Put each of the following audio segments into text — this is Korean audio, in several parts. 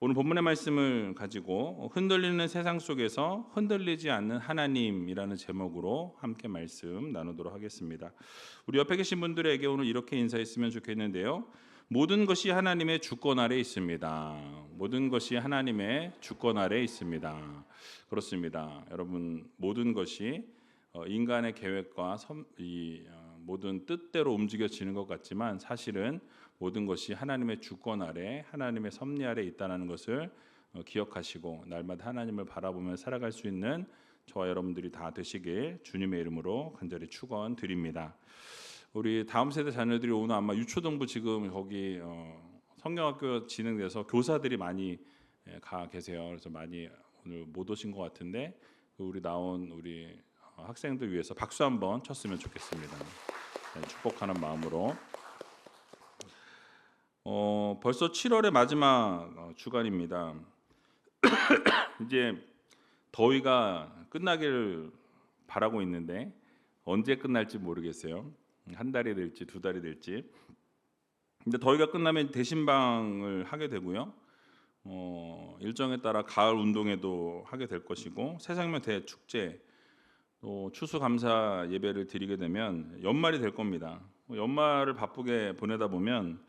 오늘 본문의 말씀을 가지고 흔들리는 세상 속에서 흔들리지 않는 하나님이라는 제목으로 함께 말씀 나누도록 하겠습니다. 우리 옆에 계신 분들에게 오늘 이렇게 인사했으면 좋겠는데요. 모든 것이 하나님의 주권 아래 있습니다. 모든 것이 하나님의 주권 아래 있습니다. 그렇습니다. 여러분, 모든 것이 인간의 계획과 모든 뜻대로 움직여지는 것 같지만 사실은 모든 것이 하나님의 주권 아래, 하나님의 섭리 아래 있다는 것을 기억하시고 날마다 하나님을 바라보며 살아갈 수 있는 저와 여러분들이 다 되시길 주님의 이름으로 간절히 축원드립니다. 우리 다음 세대 자녀들이 오늘 아마 유초등부 지금 거기 성경학교 진행돼서 교사들이 많이 가 계세요. 그래서 많이 오늘 못 오신 것 같은데 우리 나온 우리 학생들 위해서 박수 한번 쳤으면 좋겠습니다. 네, 축복하는 마음으로. 벌써 7월의 마지막 주간입니다. 이제 더위가 끝나기를 바라고 있는데 언제 끝날지 모르겠어요. 한 달이 될지 두 달이 될지. 근데 더위가 끝나면 대신방을 하게 되고요. 일정에 따라 가을 운동회도 하게 될 것이고 새상면 대축제 또 추수감사 예배를 드리게 되면 연말이 될 겁니다. 연말을 바쁘게 보내다 보면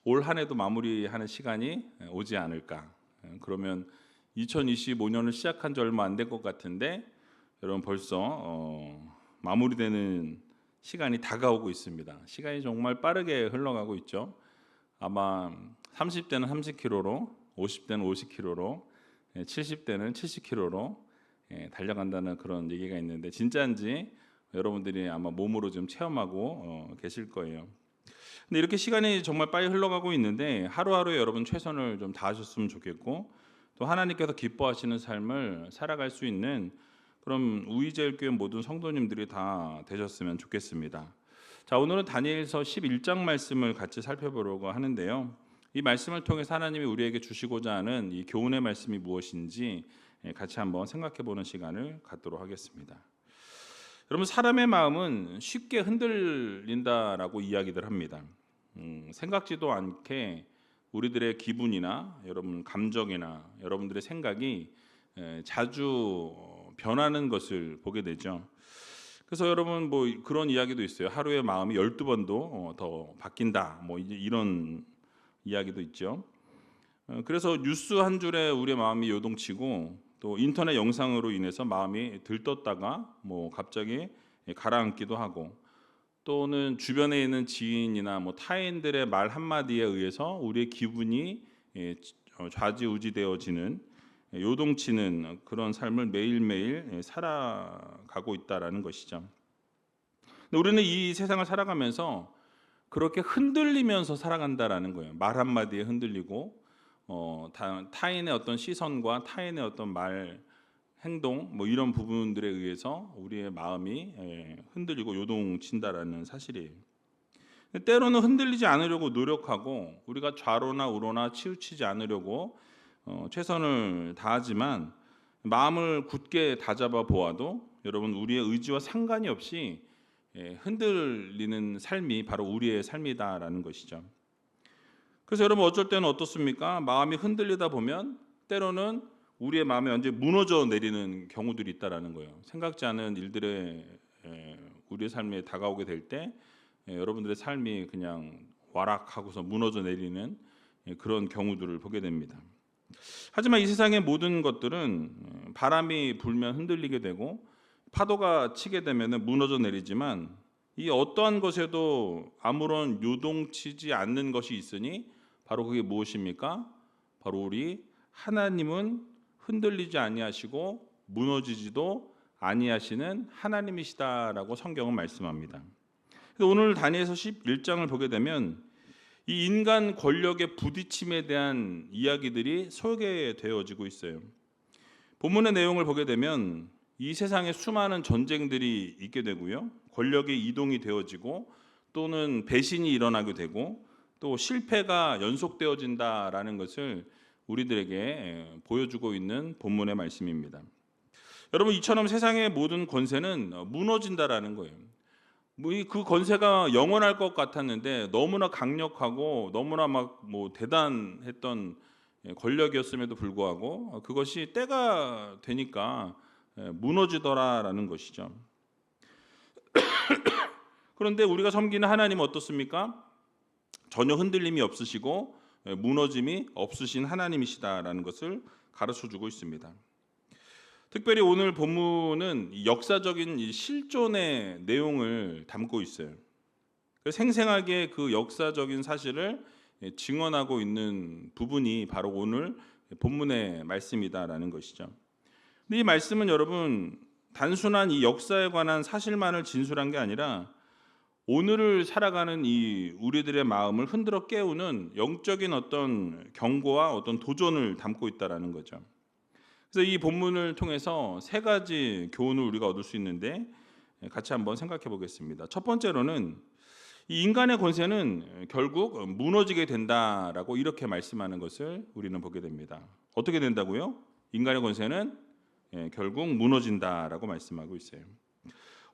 올 한 해도 마무리하는 시간이 오지 않을까. 그러면 2025년을 시작한 지 얼마 안 될 것 같은데 여러분 벌써 마무리되는 시간이 다가오고 있습니다. 시간이 정말 빠르게 흘러가고 있죠. 아마 30대는 30km로, 50대는 50km로, 70대는 70km로 달려간다는 그런 얘기가 있는데 진짜인지 여러분들이 아마 몸으로 좀 체험하고 계실 거예요. 근데 이렇게 시간이 정말 빨리 흘러가고 있는데 하루하루에 여러분 최선을 좀 다하셨으면 좋겠고 또 하나님께서 기뻐하시는 삶을 살아갈 수 있는 그럼 우이제일교회 모든 성도님들이 다 되셨으면 좋겠습니다. 자, 오늘은 다니엘서 11장 말씀을 같이 살펴보려고 하는데요. 이 말씀을 통해서 하나님이 우리에게 주시고자 하는 이 교훈의 말씀이 무엇인지 같이 한번 생각해 보는 시간을 갖도록 하겠습니다. 여러분, 사람의 마음은 쉽게 흔들린다라고 이야기들 합니다. 생각지도 않게 우리들의 기분이나 여러분 감정이나 여러분들의 생각이 자주 변하는 것을 보게 되죠. 그래서 여러분 뭐 그런 이야기도 있어요. 하루에 마음이 12번도 더 바뀐다. 뭐 이런 이야기도 있죠. 그래서 뉴스 한 줄에 우리의 마음이 요동치고 또 인터넷 영상으로 인해서 마음이 들떴다가 뭐 갑자기 가라앉기도 하고 또는 주변에 있는 지인이나 뭐 타인들의 말 한마디에 의해서 우리의 기분이 좌지우지되어지는 요동치는 그런 삶을 매일매일 살아가고 있다라는 것이죠. 근데 우리는 이 세상을 살아가면서 그렇게 흔들리면서 살아간다라는 거예요. 말 한마디에 흔들리고 타인의 어떤 시선과 타인의 어떤 말, 행동 뭐 이런 부분들에 의해서 우리의 마음이 흔들리고 요동친다라는 사실이에요. 때로는 흔들리지 않으려고 노력하고 우리가 좌로나 우로나 치우치지 않으려고 최선을 다하지만 마음을 굳게 다잡아 보아도 여러분 우리의 의지와 상관이 없이 흔들리는 삶이 바로 우리의 삶이다라는 것이죠. 그래서 여러분 어쩔 때는 어떻습니까? 마음이 흔들리다 보면 때로는 우리의 마음이 완전히 무너져 내리는 경우들이 있다라는 거예요. 생각지 않은 일들에 우리의 삶에 다가오게 될 때 여러분들의 삶이 그냥 와락하고서 무너져 내리는 그런 경우들을 보게 됩니다. 하지만 이 세상의 모든 것들은 바람이 불면 흔들리게 되고 파도가 치게 되면 무너져 내리지만 이 어떠한 것에도 아무런 요동치지 않는 것이 있으니 바로 그게 무엇입니까? 바로 우리 하나님은 흔들리지 아니하시고 무너지지도 아니하시는 하나님이시다라고 성경은 말씀합니다. 그래서 오늘 다니엘서 11장을 보게 되면 이 인간 권력의 부딪힘에 대한 이야기들이 소개되어지고 있어요. 본문의 내용을 보게 되면 이 세상에 수많은 전쟁들이 있게 되고요. 권력의 이동이 되어지고 또는 배신이 일어나게 되고 또 실패가 연속되어진다라는 것을 우리들에게 보여주고 있는 본문의 말씀입니다. 여러분 이처럼 세상의 모든 권세는 무너진다라는 거예요. 그 권세가 영원할 것 같았는데 너무나 강력하고 너무나 막 뭐 대단했던 권력이었음에도 불구하고 그것이 때가 되니까 무너지더라라는 것이죠. 그런데 우리가 섬기는 하나님은 어떻습니까? 전혀 흔들림이 없으시고 무너짐이 없으신 하나님이시다라는 것을 가르쳐주고 있습니다. 특별히 오늘 본문은 역사적인 실존의 내용을 담고 있어요. 생생하게 그 역사적인 사실을 증언하고 있는 부분이 바로 오늘 본문의 말씀이다라는 것이죠. 근데 이 말씀은 여러분 단순한 이 역사에 관한 사실만을 진술한 게 아니라 오늘을 살아가는 이 우리들의 마음을 흔들어 깨우는 영적인 어떤 경고와 어떤 도전을 담고 있다라는 거죠. 그래서 이 본문을 통해서 세 가지 교훈을 우리가 얻을 수 있는데 같이 한번 생각해 보겠습니다. 첫 번째로는 이 인간의 권세는 결국 무너지게 된다라고 이렇게 말씀하는 것을 우리는 보게 됩니다. 어떻게 된다고요? 인간의 권세는 결국 무너진다라고 말씀하고 있어요.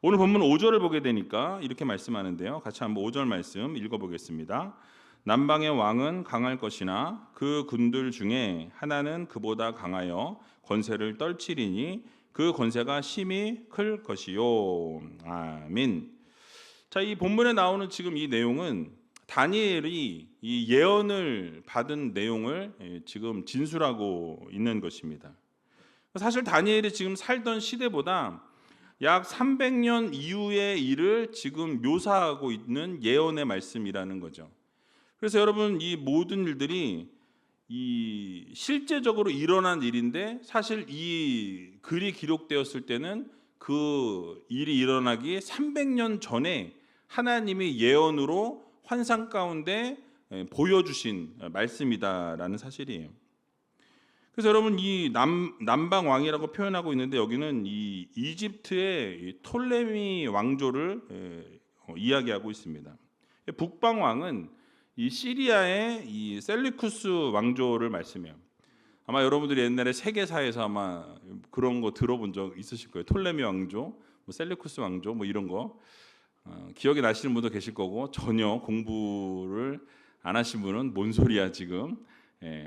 오늘 본문 5절을 보게 되니까 이렇게 말씀하는데요. 같이 한번 5절 말씀 읽어보겠습니다. 남방의 왕은 강할 것이나 그 군들 중에 하나는 그보다 강하여 권세를 떨치리니 그 권세가 심히 클 것이요. 아멘. 자, 이 본문에 나오는 지금 이 내용은 다니엘이 이 예언을 받은 내용을 지금 진술하고 있는 것입니다. 사실 다니엘이 지금 살던 시대보다 약 300년 이후의 일을 지금 묘사하고 있는 예언의 말씀이라는 거죠. 그래서 여러분 이 모든 일들이 이 실제적으로 일어난 일인데 사실 이 글이 기록되었을 때는 그 일이 일어나기 300년 전에 하나님이 예언으로 환상 가운데 보여주신 말씀이다라는 사실이에요. 그래서 여러분 이 남방 왕이라고 표현하고 있는데 여기는 이 이집트의 이 톨레미 왕조를 이야기하고 있습니다. 북방 왕은 이 시리아의 이 셀리쿠스 왕조를 말씀해요. 아마 여러분들이 옛날에 세계사에서 아마 그런 거 들어본 적 있으실 거예요. 톨레미 왕조, 뭐 셀리쿠스 왕조, 뭐 이런 거 기억이 나시는 분도 계실 거고 전혀 공부를 안 하신 분은 뭔 소리야 지금.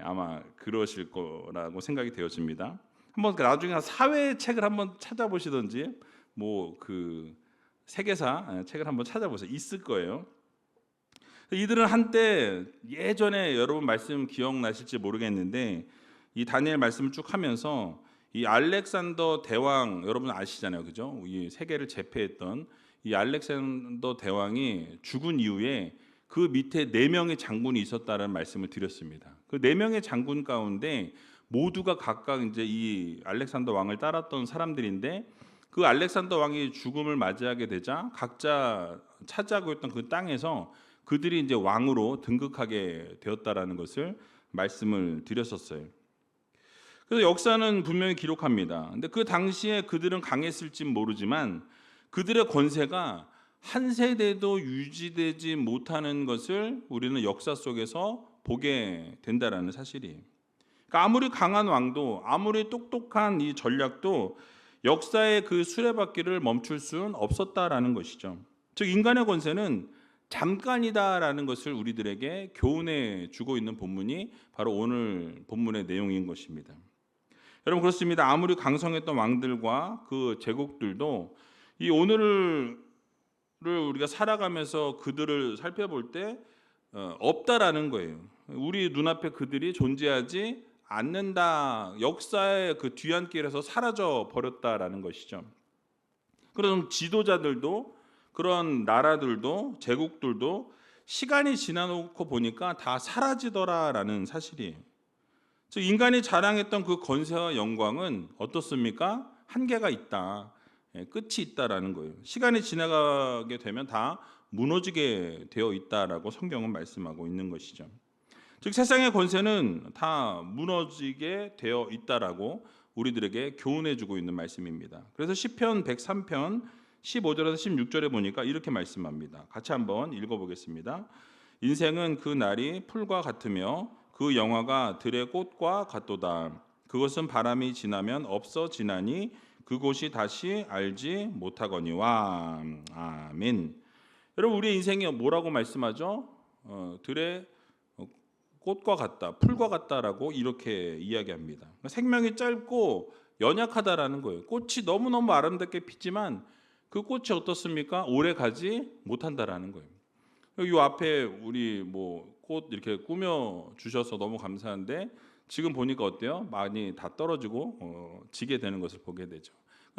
아마 그러실 거라고 생각이 되어집니다. 한번 나중에 사회 책을 한번 찾아보시든지 뭐 그 세계사 책을 한번 찾아보세요. 있을 거예요. 이들은 한때 예전에 여러분 말씀 기억나실지 모르겠는데 이 다니엘 말씀을 쭉 하면서 이 알렉산더 대왕 여러분 아시잖아요, 그죠? 이 세계를 제패했던 이 알렉산더 대왕이 죽은 이후에 그 밑에 4명의 장군이 있었다는 말씀을 드렸습니다. 그 4명의 장군 가운데 모두가 각각 이제 이 알렉산더 왕을 따랐던 사람들인데 그 알렉산더 왕이 죽음을 맞이하게 되자 각자 차지하고 있던 그 땅에서 그들이 이제 왕으로 등극하게 되었다라는 것을 말씀을 드렸었어요. 그래서 역사는 분명히 기록합니다. 근데 그 당시에 그들은 강했을지 모르지만 그들의 권세가 한 세대도 유지되지 못하는 것을 우리는 역사 속에서 보게 된다라는 사실이에요. 그러니까 아무리 강한 왕도 아무리 똑똑한 이 전략도 역사의 그 수레바퀴를 멈출 수는 없었다라는 것이죠. 즉 인간의 권세는 잠깐이다라는 것을 우리들에게 교훈해 주고 있는 본문이 바로 오늘 본문의 내용인 것입니다. 여러분 그렇습니다. 아무리 강성했던 왕들과 그 제국들도 이 오늘을 우리가 살아가면서 그들을 살펴볼 때 없다라는 거예요. 우리 눈앞에 그들이 존재하지 않는다. 역사의 그 뒤안길에서 사라져 버렸다라는 것이죠. 그런 지도자들도 그런 나라들도 제국들도 시간이 지나놓고 보니까 다 사라지더라라는 사실이에요. 즉 인간이 자랑했던 그 권세와 영광은 어떻습니까? 한계가 있다. 끝이 있다라는 거예요. 시간이 지나가게 되면 다 무너지게 되어 있다라고 성경은 말씀하고 있는 것이죠. 즉 세상의 권세는 다 무너지게 되어 있다라고 우리들에게 교훈해주고 있는 말씀입니다. 그래서 시편 103편 15절에서 16절에 보니까 이렇게 말씀합니다. 같이 한번 읽어보겠습니다. 인생은 그 날이 풀과 같으며 그 영화가 들의 꽃과 같도다. 그것은 바람이 지나면 없어지나니 그곳이 다시 알지 못하거니와. 아멘. 여러분 우리의 인생이 뭐라고 말씀하죠? 들의 꽃과 같다, 풀과 같다라고 이렇게 이야기합니다. 생명이 짧고 연약하다라는 거예요. 꽃이 너무너무 아름답게 피지만 그 꽃이 어떻습니까? 오래 가지 못한다라는 거예요. 이 앞에 우리 꽃 이렇게 꾸며 주셔서 너무 감사한데 지금 보니까 어때요? 많이 다 떨어지고 지게 되는 것을 보게 되죠.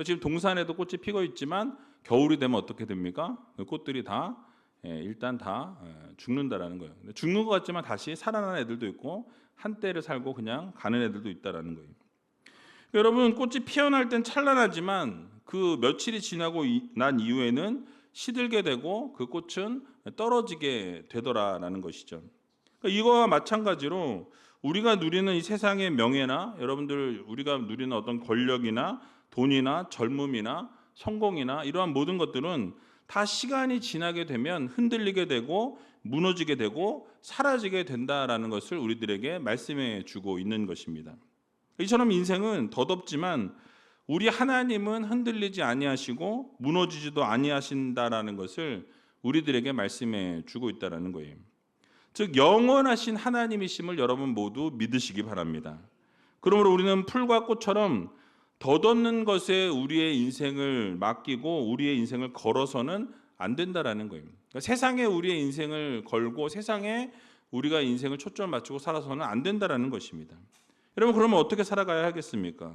지금 동산에도 꽃이 피고 있지만 겨울이 되면 어떻게 됩니까? 꽃들이 다 일단 다 죽는다라는 거예요. 죽는 것 같지만 다시 살아나는 애들도 있고 한때를 살고 그냥 가는 애들도 있다라는 거예요. 여러분, 꽃이 피어날 땐 찬란하지만 그 며칠이 지나고 난 이후에는 시들게 되고 그 꽃은 떨어지게 되더라라는 것이죠. 이거와 마찬가지로 우리가 누리는 이 세상의 명예나 여러분들 우리가 누리는 어떤 권력이나 돈이나 젊음이나 성공이나 이러한 모든 것들은 다 시간이 지나게 되면 흔들리게 되고 무너지게 되고 사라지게 된다라는 것을 우리들에게 말씀해 주고 있는 것입니다. 이처럼 인생은 덧없지만 우리 하나님은 흔들리지 아니하시고 무너지지도 아니하신다라는 것을 우리들에게 말씀해 주고 있다라는 거예요. 즉 영원하신 하나님이심을 여러분 모두 믿으시기 바랍니다. 그러므로 우리는 풀과 꽃처럼 덧없는 것에 우리의 인생을 맡기고 우리의 인생을 걸어서는 안 된다라는 거예요. 그러니까 세상에 우리의 인생을 걸고 세상에 우리가 인생을 초점을 맞추고 살아서는 안 된다라는 것입니다. 여러분, 그러면 어떻게 살아가야 하겠습니까?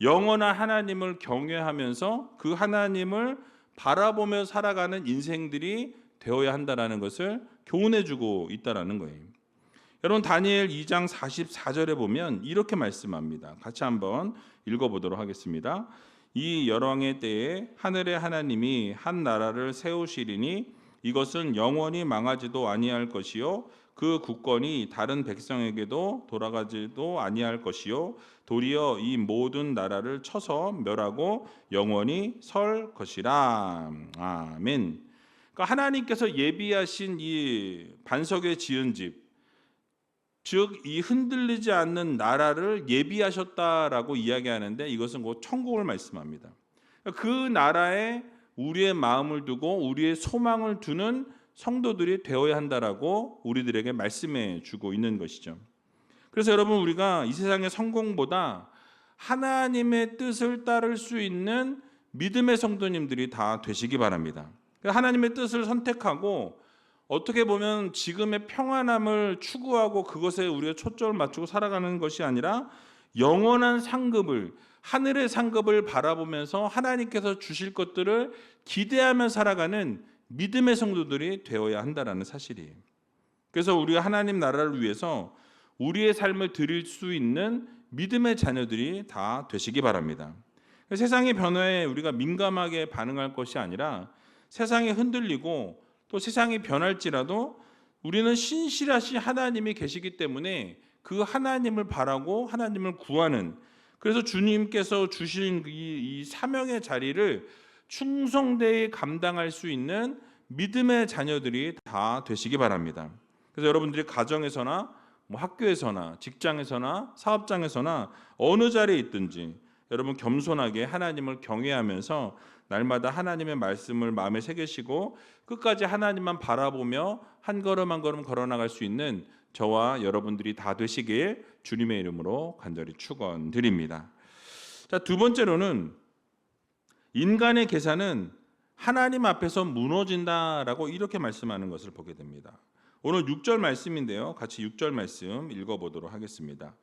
영원한 하나님을 경외하면서 그 하나님을 바라보며 살아가는 인생들이 되어야 한다라는 것을 교훈해주고 있다라는 거예요. 여러분, 다니엘 2장 44절에 보면 이렇게 말씀합니다. 같이 한번 읽어보도록 하겠습니다. 이 열왕의 때에 하늘의 하나님이 한 나라를 세우시리니 이것은 영원히 망하지도 아니할 것이요 그 국권이 다른 백성에게도 돌아가지도 아니할 것이요 도리어 이 모든 나라를 쳐서 멸하고 영원히 설 것이라. 아멘. 그러니까 하나님께서 예비하신 이 반석에 지은 집, 즉 이 흔들리지 않는 나라를 예비하셨다라고 이야기하는데 이것은 곧 천국을 말씀합니다. 그 나라에 우리의 마음을 두고 우리의 소망을 두는 성도들이 되어야 한다라고 우리들에게 말씀해 주고 있는 것이죠. 그래서 여러분, 우리가 이 세상의 성공보다 하나님의 뜻을 따를 수 있는 믿음의 성도님들이 다 되시기 바랍니다. 하나님의 뜻을 선택하고 어떻게 보면 지금의 평안함을 추구하고 그것에 우리가 초점을 맞추고 살아가는 것이 아니라 영원한 상급을, 하늘의 상급을 바라보면서 하나님께서 주실 것들을 기대하며 살아가는 믿음의 성도들이 되어야 한다는 사실이에요. 그래서 우리가 하나님 나라를 위해서 우리의 삶을 드릴 수 있는 믿음의 자녀들이 다 되시기 바랍니다. 세상의 변화에 우리가 민감하게 반응할 것이 아니라 세상에 흔들리고 또 세상이 변할지라도 우리는 신실하신 하나님이 계시기 때문에 그 하나님을 바라고 하나님을 구하는, 그래서 주님께서 주신 이 사명의 자리를 충성되이 감당할 수 있는 믿음의 자녀들이 다 되시기 바랍니다. 그래서 여러분들이 가정에서나 학교에서나 직장에서나 사업장에서나 어느 자리에 있든지 여러분 겸손하게 하나님을 경외하면서 날마다 하나님의 말씀을 마음에 새기시고 끝까지 하나님만 바라보며 한 걸음 한 걸음 걸어나갈 수 있는 저와 여러분들이 다 되시길 주님의 이름으로 간절히 축원드립니다. 자, 두 번째로는 인간의 계산은 하나님 앞에서 무너진다라고 이렇게 말씀하는 것을 보게 됩니다. 오늘 6절 말씀인데요. 같이 6절 말씀 읽어보도록 하겠습니다.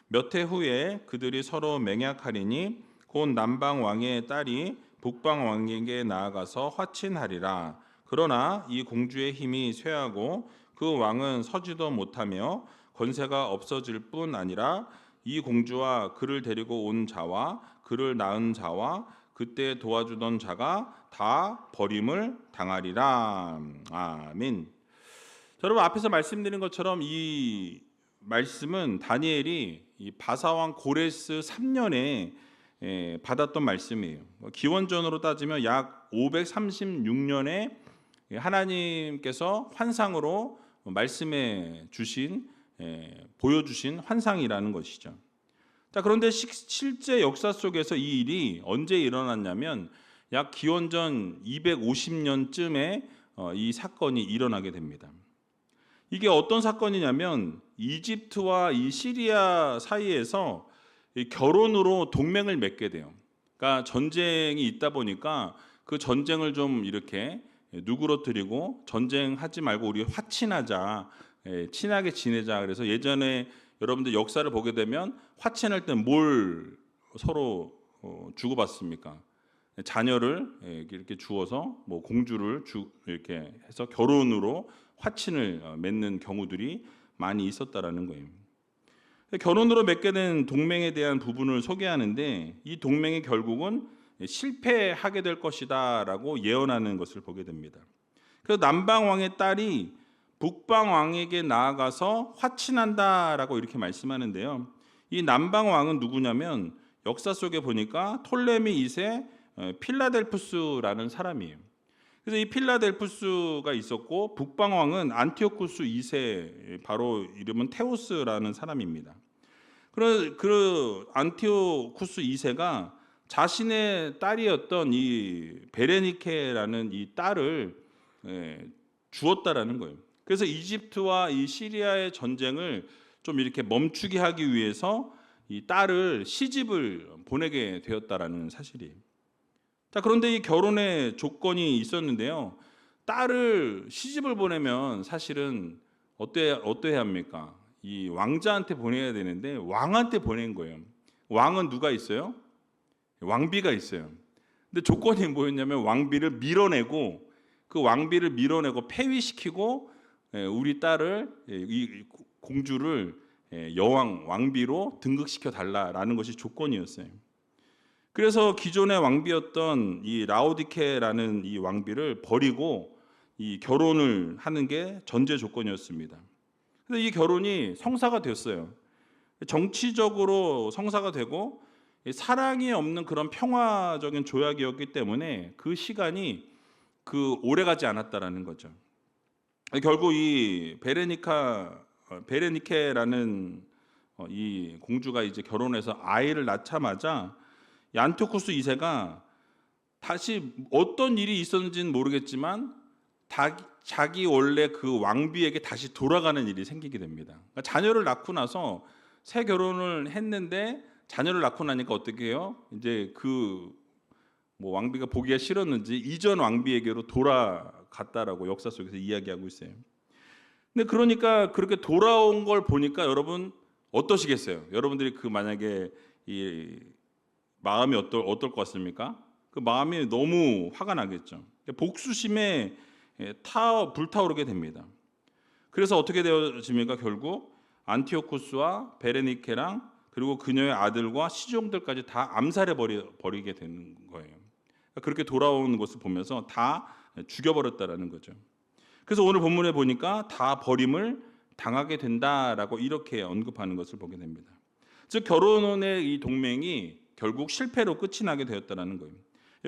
몇 해 후에 그들이 서로 맹약하리니 곧 남방 왕의 딸이 북방 왕에게 나아가서 화친하리라. 그러나 이 공주의 힘이 쇠하고 그 왕은 서지도 못하며 권세가 없어질 뿐 아니라 이 공주와 그를 데리고 온 자와 그를 낳은 자와 그때 도와주던 자가 다 버림을 당하리라. 아멘. 여러분, 앞에서 말씀드린 것처럼 이 말씀은 다니엘이 이 바사왕 고레스 3년에 받았던 말씀이에요. 기원전으로 따지면 약 536년에 하나님께서 환상으로 말씀해 주신, 보여주신 환상이라는 것이죠. 자, 그런데 실제 역사 속에서 이 일이 언제 일어났냐면 약 기원전 250년쯤에 이 사건이 일어나게 됩니다. 이게 어떤 사건이냐면 이집트와 이 시리아 사이에서 이 결혼으로 동맹을 맺게 돼요. 그러니까 전쟁이 있다 보니까 그 전쟁을 좀 이렇게 누그러뜨리고 전쟁하지 말고 우리 화친하자, 친하게 지내자. 그래서 예전에 여러분들 역사를 보게 되면 화친할 때 뭘 서로 주고받습니까? 자녀를 이렇게 주어서 뭐 공주를 이렇게 해서 결혼으로 화친을 맺는 경우들이 많이 있었다라는 거예요. 결혼으로 맺게 된 동맹에 대한 부분을 소개하는데 이 동맹이 결국은 실패하게 될 것이다라고 예언하는 것을 보게 됩니다. 그래서 남방 왕의 딸이 북방 왕에게 나아가서 화친한다라고 이렇게 말씀하는데요. 이 남방 왕은 누구냐면 역사 속에 보니까 톨레미 2세 필라델푸스라는 사람이에요. 그래서 이 필라델푸스가 있었고 북방 왕은 안티오쿠스 2세, 바로 이름은 테오스라는 사람입니다. 그 안티오쿠스 2세가 자신의 딸이었던 이 베레니케라는 이 딸을 주었다라는 거예요. 그래서 이집트와 이 시리아의 전쟁을 좀 이렇게 멈추게 하기 위해서 이 딸을 시집을 보내게 되었다라는 사실이에요. 자, 그런데 이 결혼의 조건이 있었는데요. 딸을 시집을 보내면 사실은 어때야 합니까? 이 왕자한테 보내야 되는데 왕한테 보낸 거예요. 왕은 누가 있어요? 왕비가 있어요. 근데 조건이 뭐였냐면 왕비를 밀어내고 그 왕비를 밀어내고 폐위시키고 우리 딸을 이 공주를 여왕 왕비로 등극시켜 달라라는 것이 조건이었어요. 그래서 기존의 왕비였던 이 라오디케라는 이 왕비를 버리고 이 결혼을 하는 게 전제 조건이었습니다. 그래서 이 결혼이 성사가 됐어요. 정치적으로 성사가 되고 사랑이 없는 그런 평화적인 조약이었기 때문에 그 시간이 오래가지 않았다라는 거죠. 결국 이 베레니케라는 이 공주가 이제 결혼해서 아이를 낳자마자 이 안티오쿠스 2세가 다시 어떤 일이 있었는지는 모르겠지만 자기 원래 그 왕비에게 다시 돌아가는 일이 생기게 됩니다. 그러니까 자녀를 낳고 나서 새 결혼을 했는데 자녀를 낳고 나니까 어떻게 해요? 이제 뭐 왕비가 보기가 싫었는지 이전 왕비에게로 돌아갔다라고 역사 속에서 이야기하고 있어요. 근데 그러니까 그렇게 돌아온 걸 보니까 여러분 어떠시겠어요? 여러분들이 만약에 이 마음이 어떨 것 같습니까? 그 마음이 너무 화가 나겠죠. 복수심에 불타오르게 됩니다. 그래서 어떻게 되어집니까? 결국 안티오쿠스와 베레니케랑 그리고 그녀의 아들과 시종들까지 다 암살해 버리게 되는 거예요. 그렇게 돌아오는 것을 보면서 다 죽여버렸다라는 거죠. 그래서 오늘 본문에 보니까 다 버림을 당하게 된다라고 이렇게 언급하는 것을 보게 됩니다. 즉 결혼의 이 동맹이 결국 실패로 끝이 나게 되었다는 거예요.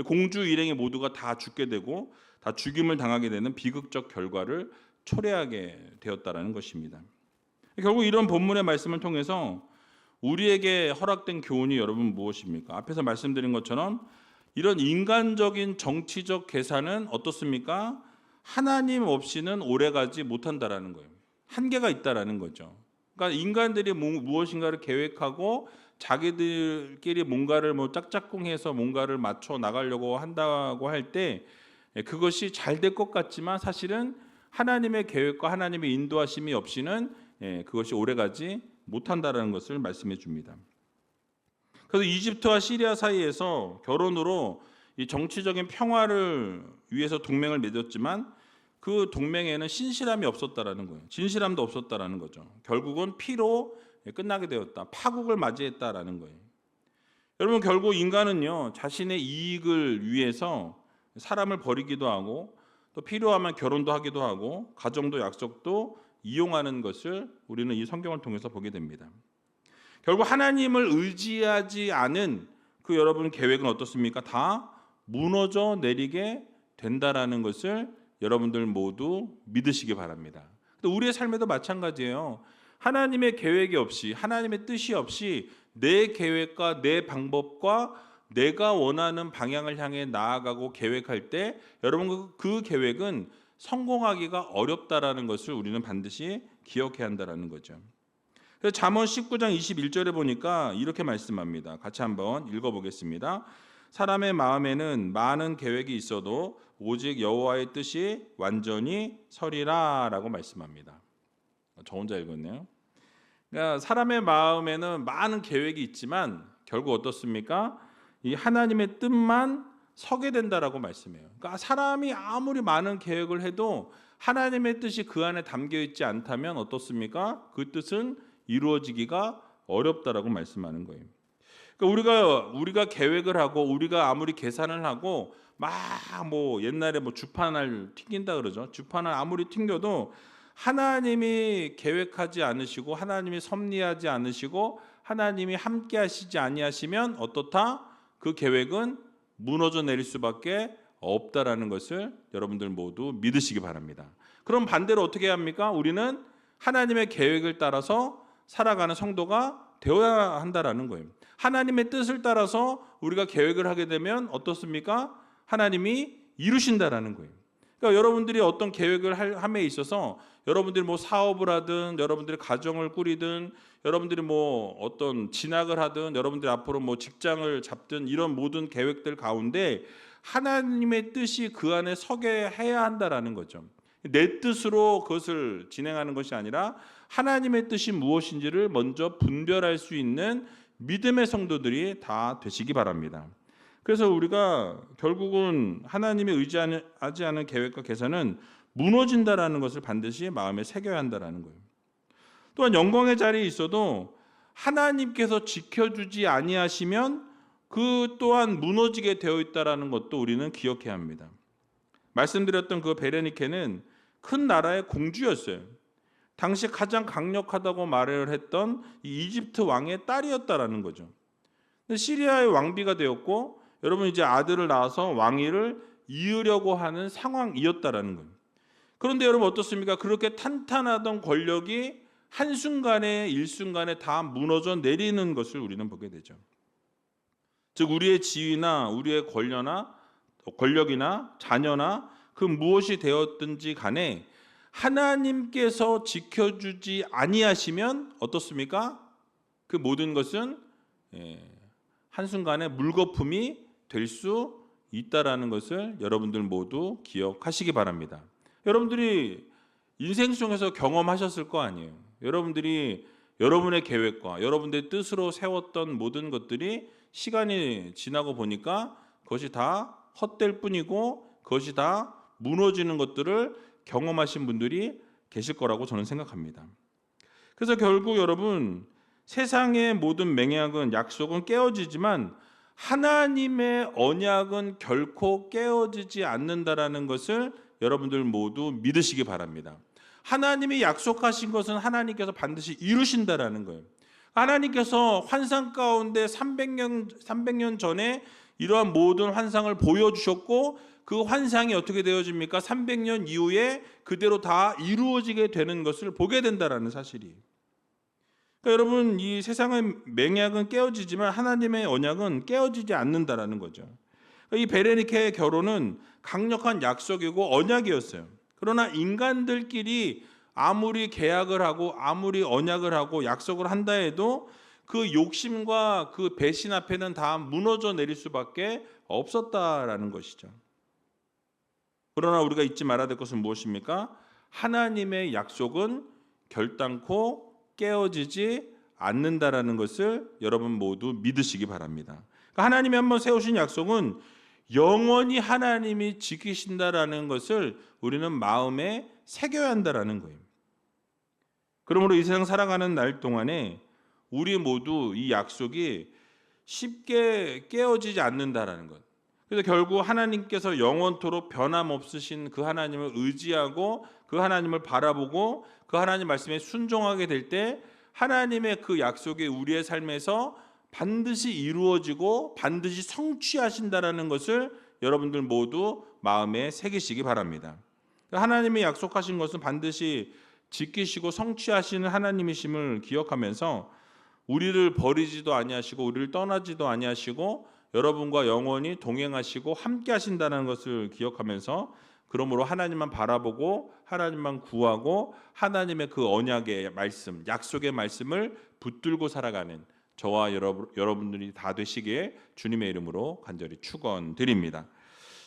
공주 일행이 모두가 다 죽게 되고 다 죽임을 당하게 되는 비극적 결과를 초래하게 되었다는 것입니다. 결국 이런 본문의 말씀을 통해서 우리에게 허락된 교훈이 여러분 무엇입니까? 앞에서 말씀드린 것처럼 이런 인간적인 정치적 계산은 어떻습니까? 하나님 없이는 오래가지 못한다라는 거예요. 한계가 있다라는 거죠. 그러니까 인간들이 무엇인가를 계획하고 자기들끼리 뭔가를 짝짝꿍해서 뭔가를 맞춰 나가려고 한다고 할 때 그것이 잘 될 것 같지만 사실은 하나님의 계획과 하나님의 인도하심이 없이는 그것이 오래가지 못한다라는 것을 말씀해 줍니다. 그래서 이집트와 시리아 사이에서 결혼으로 이 정치적인 평화를 위해서 동맹을 맺었지만 그 동맹에는 신실함이 없었다라는 거예요. 진실함도 없었다라는 거죠. 결국은 피로 끝나게 되었다. 파국을 맞이했다라는 거예요. 여러분 결국 인간은요 자신의 이익을 위해서 사람을 버리기도 하고 또 필요하면 결혼도 하기도 하고 가정도 약속도 이용하는 것을 우리는 이 성경을 통해서 보게 됩니다. 결국 하나님을 의지하지 않은 그 여러분 계획은 어떻습니까? 다 무너져 내리게 된다라는 것을 여러분들 모두 믿으시기 바랍니다. 또 우리의 삶에도 마찬가지예요. 하나님의 계획이 없이 하나님의 뜻이 없이 내 계획과 내 방법과 내가 원하는 방향을 향해 나아가고 계획할 때 여러분 그 계획은 성공하기가 어렵다라는 것을 우리는 반드시 기억해야 한다라는 거죠. 그래서 잠언 19장 21절에 보니까 이렇게 말씀합니다. 같이 한번 읽어보겠습니다. 사람의 마음에는 많은 계획이 있어도 오직 여호와의 뜻이 완전히 서리라라고 말씀합니다. 저 혼자 읽었네요. 그러니까 사람의 마음에는 많은 계획이 있지만 결국 어떻습니까? 이 하나님의 뜻만 서게 된다라고 말씀해요. 그러니까 사람이 아무리 많은 계획을 해도 하나님의 뜻이 그 안에 담겨 있지 않다면 어떻습니까? 그 뜻은 이루어지기가 어렵다라고 말씀하는 거예요. 그러니까 우리가 계획을 하고 우리가 아무리 계산을 하고 막 뭐 옛날에 뭐 주판을 튕긴다 그러죠. 주판을 아무리 튕겨도 하나님이 계획하지 않으시고 하나님이 섭리하지 않으시고 하나님이 함께 하시지 아니하시면 어떻다? 그 계획은 무너져 내릴 수밖에 없다라는 것을 여러분들 모두 믿으시기 바랍니다. 그럼 반대로 어떻게 해야 합니까? 우리는 하나님의 계획을 따라서 살아가는 성도가 되어야 한다라는 거예요. 하나님의 뜻을 따라서 우리가 계획을 하게 되면 어떻습니까? 하나님이 이루신다라는 거예요. 그러니까 여러분들이 어떤 계획을 함에 있어서 여러분들이 뭐 사업을 하든 여러분들이 가정을 꾸리든 여러분들이 뭐 어떤 진학을 하든 여러분들이 앞으로 뭐 직장을 잡든 이런 모든 계획들 가운데 하나님의 뜻이 그 안에 서게 해야 한다라는 거죠. 내 뜻으로 그것을 진행하는 것이 아니라 하나님의 뜻이 무엇인지를 먼저 분별할 수 있는 믿음의 성도들이 다 되시기 바랍니다. 그래서 우리가 결국은 하나님이 의지하지 않은 계획과 계산은 무너진다라는 것을 반드시 마음에 새겨야 한다라는 거예요. 또한 영광의 자리에 있어도 하나님께서 지켜주지 아니하시면 그 또한 무너지게 되어 있다라는 것도 우리는 기억해야 합니다. 말씀드렸던 그 베레니케는 큰 나라의 공주였어요. 당시 가장 강력하다고 말을 했던 이 이집트 왕의 딸이었다라는 거죠. 시리아의 왕비가 되었고 여러분 이제 아들을 낳아서 왕위를 이으려고 하는 상황이었다라는 거예요. 그런데 여러분 어떻습니까? 그렇게 탄탄하던 권력이 한순간에 일순간에 다 무너져 내리는 것을 우리는 보게 되죠. 즉 우리의 지위나 우리의 권력이나 자녀나 그 무엇이 되었든지 간에 하나님께서 지켜주지 아니하시면 어떻습니까? 그 모든 것은 한순간에 물거품이 될 수 있다라는 것을 여러분들 모두 기억하시기 바랍니다. 여러분들이 인생 속에서 경험하셨을 거 아니에요. 여러분들이 여러분의 계획과 여러분들의 뜻으로 세웠던 모든 것들이 시간이 지나고 보니까 그것이 다 헛될 뿐이고 그것이 다 무너지는 것들을 경험하신 분들이 계실 거라고 저는 생각합니다. 그래서 결국 여러분 세상의 모든 맹약은 약속은 깨어지지만 하나님의 언약은 결코 깨어지지 않는다라는 것을 여러분들 모두 믿으시기 바랍니다. 하나님이 약속하신 것은 하나님께서 반드시 이루신다라는 거예요. 하나님께서 환상 가운데 300년 전에 이러한 모든 환상을 보여주셨고 그 환상이 어떻게 되어집니까? 300년 이후에 그대로 다 이루어지게 되는 것을 보게 된다라는 사실이에요. 그러니까 여러분 이 세상의 맹약은 깨어지지만 하나님의 언약은 깨어지지 않는다라는 거죠. 이 베레니케의 결혼은 강력한 약속이고 언약이었어요. 그러나 인간들끼리 아무리 계약을 하고 아무리 언약을 하고 약속을 한다 해도 그 욕심과 그 배신 앞에는 다 무너져 내릴 수밖에 없었다라는 것이죠. 그러나 우리가 잊지 말아야 될 것은 무엇입니까? 하나님의 약속은 결단코 깨어지지 않는다라는 것을 여러분 모두 믿으시기 바랍니다. 그러니까 하나님이 한번 세우신 약속은 영원히 하나님이 지키신다라는 것을 우리는 마음에 새겨야 한다라는 거예요. 그러므로 이 세상 살아가는 날 동안에 우리 모두 이 약속이 쉽게 깨어지지 않는다라는 것. 그래서 결국 하나님께서 영원토록 변함없으신 그 하나님을 의지하고 그 하나님을 바라보고 그 하나님 말씀에 순종하게 될 때 하나님의 그 약속이 우리의 삶에서 반드시 이루어지고 반드시 성취하신다라는 것을 여러분들 모두 마음에 새기시기 바랍니다. 하나님이 약속하신 것은 반드시 지키시고 성취하시는 하나님이심을 기억하면서 우리를 버리지도 아니하시고 우리를 떠나지도 아니하시고 여러분과 영원히 동행하시고 함께 하신다는 것을 기억하면서 그러므로 하나님만 바라보고 하나님만 구하고 하나님의 그 언약의 말씀, 약속의 말씀을 붙들고 살아가는 저와 여러분들이 다 되시기에 주님의 이름으로 간절히 축원드립니다.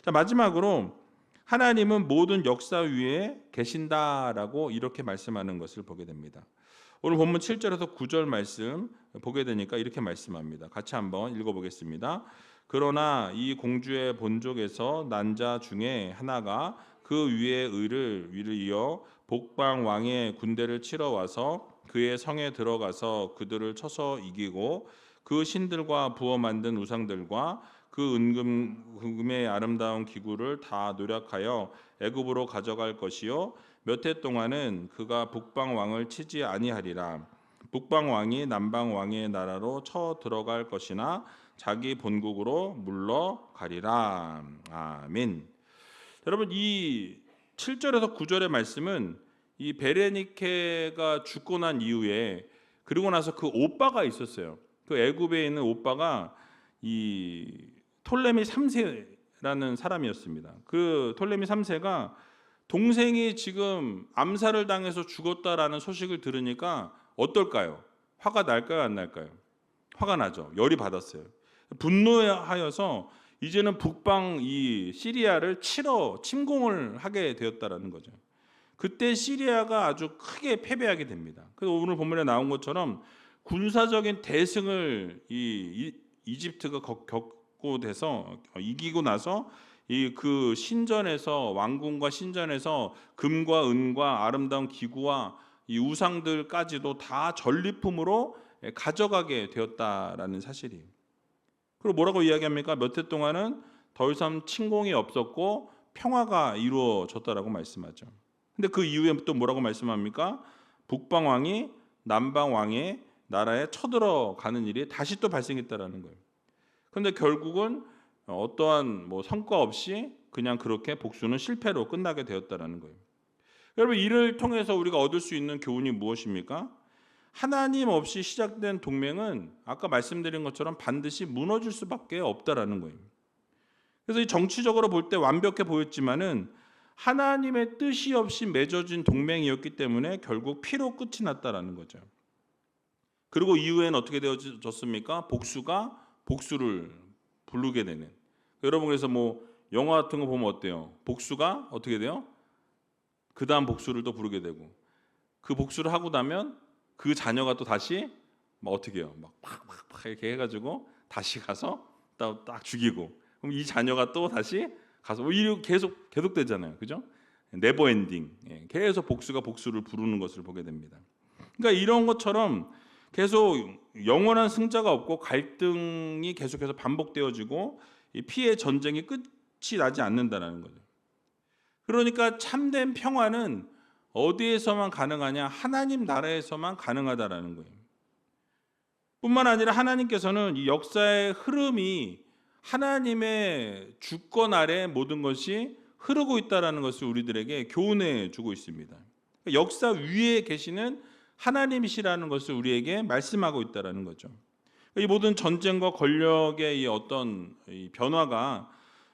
자, 마지막으로 하나님은 모든 역사 위에 계신다라고 이렇게 말씀하는 것을 보게 됩니다. 오늘 본문 7절에서 9절 말씀 보게 되니까 이렇게 말씀합니다. 같이 한번 읽어보겠습니다. 그러나 이 공주의 본족에서 난 자 중에 하나가 그 위에 위를 이어 복방 왕의 군대를 치러 와서 그의 성에 들어가서 그들을 쳐서 이기고 그 신들과 부어 만든 우상들과 그 은금의 아름다운 기구를 다 노력하여 애굽으로 가져갈 것이요 몇 해 동안은 그가 북방 왕을 치지 아니하리라. 북방 왕이 남방 왕의 나라로 쳐 들어갈 것이나 자기 본국으로 물러가리라. 아멘. 여러분, 이 7절에서 9절의 말씀은 이 베레니케가 죽고 난 이후에, 그리고 나서 그 오빠가 있었어요. 그 애굽에 있는 오빠가 이 톨레미 3세라는 사람이었습니다. 그 톨레미 3세가 동생이 지금 암살을 당해서 죽었다라는 소식을 들으니까 어떨까요? 화가 날까요, 안 날까요? 화가 나죠. 열이 받았어요. 분노하여서 이제는 북방 이 시리아를 치러 침공을 하게 되었다라는 거죠. 그때 시리아가 아주 크게 패배하게 됩니다. 그래서 오늘 본문에 나온 것처럼 군사적인 대승을 이집트가 겪고 돼서 이기고 나서 그 신전에서, 왕궁과 신전에서 금과 은과 아름다운 기구와 이 우상들까지도 다 전리품으로 가져가게 되었다라는 사실이에요. 그리고 뭐라고 이야기합니까? 몇 해 동안은 더 이상 침공이 없었고 평화가 이루어졌다라고 말씀하죠. 근데 그 이후에 또 뭐라고 말씀합니까? 북방 왕이 남방 왕의 나라에 쳐들어가는 일이 다시 또 발생했다라는 거예요. 그런데 결국은 어떠한 성과 없이 그냥 그렇게 복수는 실패로 끝나게 되었다라는 거예요. 여러분, 이를 통해서 우리가 얻을 수 있는 교훈이 무엇입니까? 하나님 없이 시작된 동맹은 아까 말씀드린 것처럼 반드시 무너질 수밖에 없다라는 거예요. 그래서 이 정치적으로 볼 때 완벽해 보였지만은 하나님의 뜻이 없이 맺어진 동맹이었기 때문에 결국 피로 끝이 났다라는 거죠. 그리고 이후에는 어떻게 되어졌습니까? 복수가 복수를 부르게 되는. 여러분, 그래서 영화 같은 거 보면 어때요? 복수가 어떻게 돼요? 그 다음 복수를 또 부르게 되고, 그 복수를 하고 나면 그 자녀가 또 다시 어떻게 해요? 팍팍팍 이렇게 해가지고 다시 가서 딱 죽이고, 그럼 이 자녀가 또 다시 가서 이렇게 계속 되잖아요, 그죠? 네버 엔딩. 계속 복수가 복수를 부르는 것을 보게 됩니다. 그러니까 이런 것처럼 계속 영원한 승자가 없고 갈등이 계속해서 반복되어지고 이 피해 전쟁이 끝이 나지 않는다는 거죠. 그러니까 참된 평화는 어디에서만 가능하냐? 하나님 나라에서만 가능하다라는 거예요. 뿐만 아니라 하나님께서는 이 역사의 흐름이 하나님의 주권 아래 모든 것이 흐르고 있다라는 것을 우리들에게 교훈해 주고 있습니다. 역사 위에 계시는 하나님이시라는 것을 우리에게 말씀하고 있다라는 거죠. 이 모든 전쟁과 권력의 이 어떤 변화가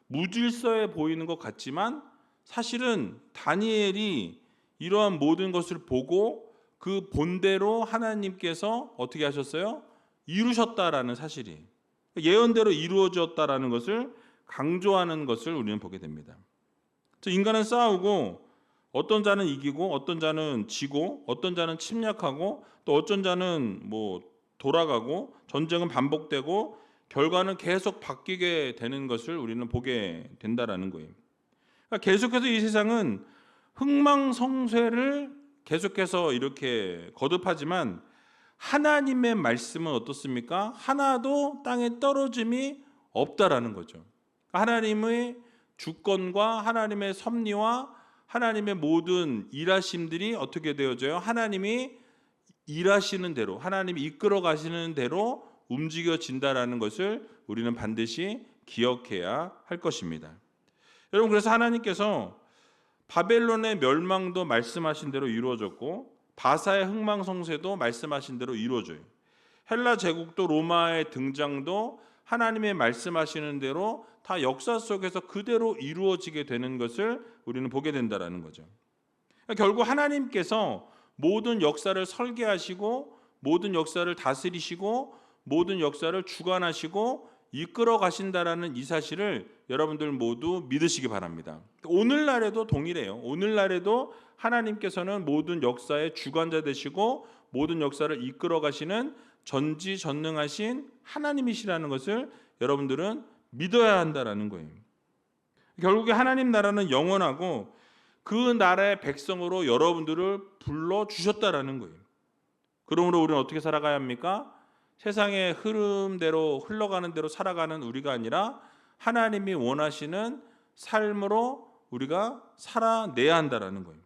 무질서해 보이는 것 같지만 사실은 다니엘이 이러한 모든 것을 보고 그 본대로 하나님께서 어떻게 하셨어요? 이루셨다라는 사실이, 예언대로 이루어졌다라는 것을 강조하는 것을 우리는 보게 됩니다. 인간은 싸우고 어떤 자는 이기고 어떤 자는 지고 어떤 자는 침략하고 또 어떤 자는 돌아가고 전쟁은 반복되고 결과는 계속 바뀌게 되는 것을 우리는 보게 된다라는 거예요. 그러니까 계속해서 이 세상은 흥망성쇠를 계속해서 이렇게 거듭하지만 하나님의 말씀은 어떻습니까? 하나도 땅에 떨어짐이 없다라는 거죠. 하나님의 주권과 하나님의 섭리와 하나님의 모든 일하심들이 어떻게 되어져요? 하나님이 일하시는 대로, 하나님이 이끌어 가시는 대로 움직여진다라는 것을 우리는 반드시 기억해야 할 것입니다. 여러분, 그래서 하나님께서 바벨론의 멸망도 말씀하신 대로 이루어졌고 바사의 흥망성쇠도 말씀하신 대로 이루어져요. 헬라 제국도 로마의 등장도 하나님의 말씀하시는 대로 다 역사 속에서 그대로 이루어지게 되는 것을 우리는 보게 된다라는 거죠. 결국 하나님께서 모든 역사를 설계하시고 모든 역사를 다스리시고 모든 역사를 주관하시고 이끌어 가신다라는 이 사실을 여러분들 모두 믿으시기 바랍니다. 오늘날에도 동일해요. 오늘날에도 하나님께서는 모든 역사의 주관자 되시고 모든 역사를 이끌어 가시는 전지전능하신 하나님이시라는 것을 여러분들은 믿어야 한다라는 거예요. 결국에 하나님 나라는 영원하고 그 나라의 백성으로 여러분들을 불러 주셨다라는 거예요. 그러므로 우리는 어떻게 살아가야 합니까? 세상의 흐름대로 흘러가는 대로 살아가는 우리가 아니라 하나님이 원하시는 삶으로 우리가 살아내야 한다라는 거예요.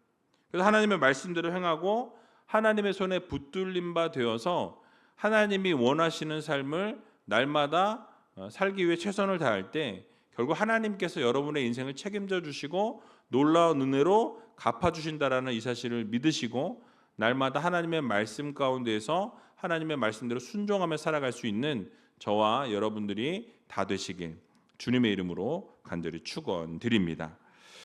그래서 하나님의 말씀대로 행하고 하나님의 손에 붙들림 바 되어서 하나님이 원하시는 삶을 날마다 살기 위해 최선을 다할 때 결국 하나님께서 여러분의 인생을 책임져 주시고 놀라운 은혜로 갚아주신다라는 이 사실을 믿으시고 날마다 하나님의 말씀 가운데에서 하나님의 말씀대로 순종하며 살아갈 수 있는 저와 여러분들이 다 되시길 주님의 이름으로 간절히 축원드립니다.